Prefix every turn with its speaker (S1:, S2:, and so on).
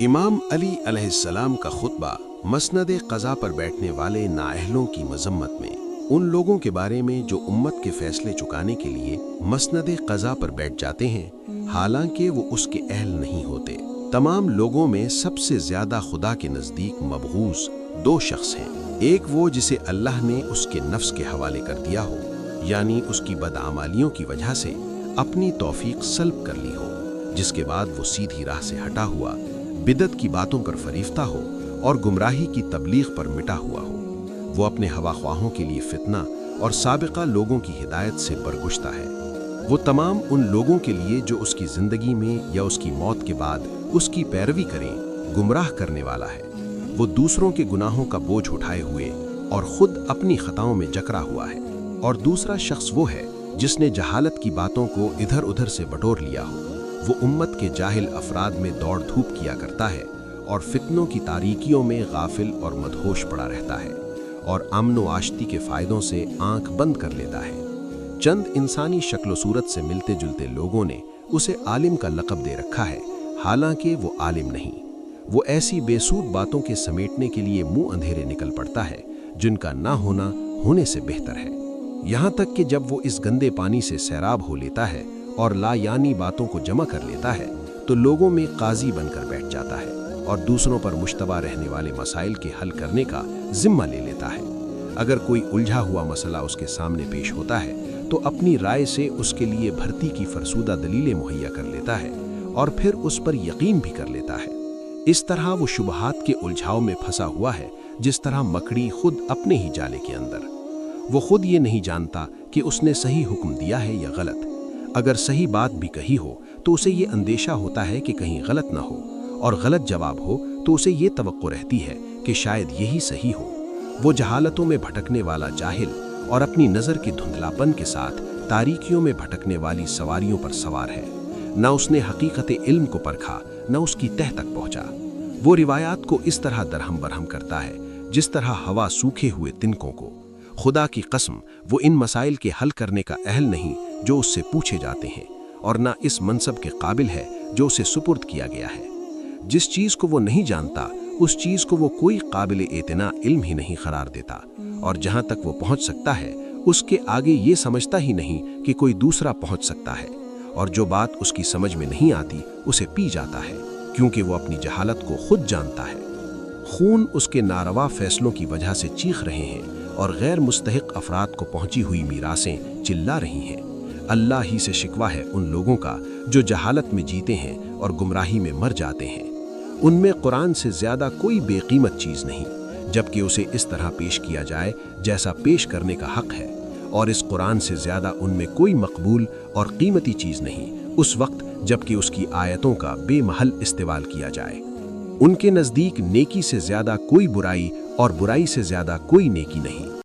S1: امام علی علیہ السلام کا خطبہ مسند قضا پر بیٹھنے والے نااہلوں کی مذمت میں، ان لوگوں کے بارے میں جو امت کے فیصلے چکانے کے لیے مسند قضا پر بیٹھ جاتے ہیں حالانکہ وہ اس کے اہل نہیں ہوتے۔ تمام لوگوں میں سب سے زیادہ خدا کے نزدیک مبغوض دو شخص ہیں، ایک وہ جسے اللہ نے اس کے نفس کے حوالے کر دیا ہو، یعنی اس کی بدعمالیوں کی وجہ سے اپنی توفیق سلب کر لی ہو، جس کے بعد وہ سیدھی راہ سے ہٹا ہوا بدعت کی باتوں پر فریفتہ ہو اور گمراہی کی تبلیغ پر مٹا ہوا ہو۔ وہ اپنے ہوا خواہوں کے لیے فتنہ اور سابقہ لوگوں کی ہدایت سے برگشتہ ہے۔ وہ تمام ان لوگوں کے لیے جو اس کی زندگی میں یا اس کی موت کے بعد اس کی پیروی کریں گمراہ کرنے والا ہے۔ وہ دوسروں کے گناہوں کا بوجھ اٹھائے ہوئے اور خود اپنی خطاؤں میں جکڑا ہوا ہے، اور دوسرا شخص وہ ہے جس نے جہالت کی باتوں کو ادھر ادھر سے بٹور لیا ہو۔ وہ امت کے جاہل افراد میں دوڑ دھوپ کیا کرتا ہے اور فتنوں کی تاریکیوں میں غافل اور مدہوش پڑا رہتا ہے، اور امن و آشتی کے فائدوں سے آنکھ بند کر لیتا ہے۔ چند انسانی شکل و صورت سے ملتے جلتے لوگوں نے اسے عالم کا لقب دے رکھا ہے، حالانکہ وہ عالم نہیں۔ وہ ایسی بے سود باتوں کے سمیٹنے کے لیے منہ اندھیرے نکل پڑتا ہے جن کا نہ ہونا ہونے سے بہتر ہے، یہاں تک کہ جب وہ اس گندے پانی سے سیراب ہو لیتا ہے اور لا یعنی باتوں کو جمع کر لیتا ہے تو لوگوں میں قاضی بن کر بیٹھ جاتا ہے اور دوسروں پر مشتبہ رہنے والے مسائل کے حل کرنے کا ذمہ لے لیتا ہے۔ اگر کوئی الجھا ہوا مسئلہ اس کے سامنے پیش ہوتا ہے تو اپنی رائے سے اس کے لیے بھرتی کی فرسودہ دلیلیں مہیا کر لیتا ہے اور پھر اس پر یقین بھی کر لیتا ہے۔ اس طرح وہ شبہات کے الجھاؤ میں پھنسا ہوا ہے جس طرح مکڑی خود اپنے ہی جالے کے اندر۔ وہ خود یہ نہیں جانتا کہ اس نے صحیح حکم دیا ہے یا غلط۔ اگر صحیح بات بھی کہی ہو تو اسے یہ اندیشہ ہوتا ہے کہ کہیں غلط نہ ہو، اور غلط جواب ہو تو اسے یہ توقع رہتی ہے کہ شاید یہی صحیح ہو۔ وہ جہالتوں میں بھٹکنے والا جاہل اور اپنی نظر کے دھندلاپن کے ساتھ تاریکیوں میں بھٹکنے والی سواریوں پر سوار ہے۔ نہ اس نے حقیقت علم کو پرکھا، نہ اس کی تہ تک پہنچا۔ وہ روایات کو اس طرح درہم برہم کرتا ہے جس طرح ہوا سوکھے ہوئے تنکوں کو۔ خدا کی قسم وہ ان مسائل کے حل کرنے کا اہل نہیں جو اس سے پوچھے جاتے ہیں، اور نہ اس منصب کے قابل ہے جو اسے سپرد کیا گیا ہے۔ جس چیز کو وہ نہیں جانتا اس چیز کو وہ کوئی قابل اعتنا علم ہی نہیں قرار دیتا، اور جہاں تک وہ پہنچ سکتا ہے اس کے آگے یہ سمجھتا ہی نہیں کہ کوئی دوسرا پہنچ سکتا ہے، اور جو بات اس کی سمجھ میں نہیں آتی اسے پی جاتا ہے کیونکہ وہ اپنی جہالت کو خود جانتا ہے۔ خون اس کے ناروا فیصلوں کی وجہ سے چیخ رہے ہیں اور غیر مستحق افراد کو پہنچی ہوئی میراثیں چلا رہی ہیں۔ اللہ ہی سے شکوہ ہے ان لوگوں کا جو جہالت میں جیتے ہیں اور گمراہی میں مر جاتے ہیں۔ ان میں قرآن سے زیادہ کوئی بے قیمت چیز نہیں، جبکہ اسے اس طرح پیش کیا جائے جیسا پیش کرنے کا حق ہے، اور اس قرآن سے زیادہ ان میں کوئی مقبول اور قیمتی چیز نہیں اس وقت جبکہ اس کی آیتوں کا بے محل استعمال کیا جائے۔ ان کے نزدیک نیکی سے زیادہ کوئی برائی اور برائی سے زیادہ کوئی نیکی نہیں۔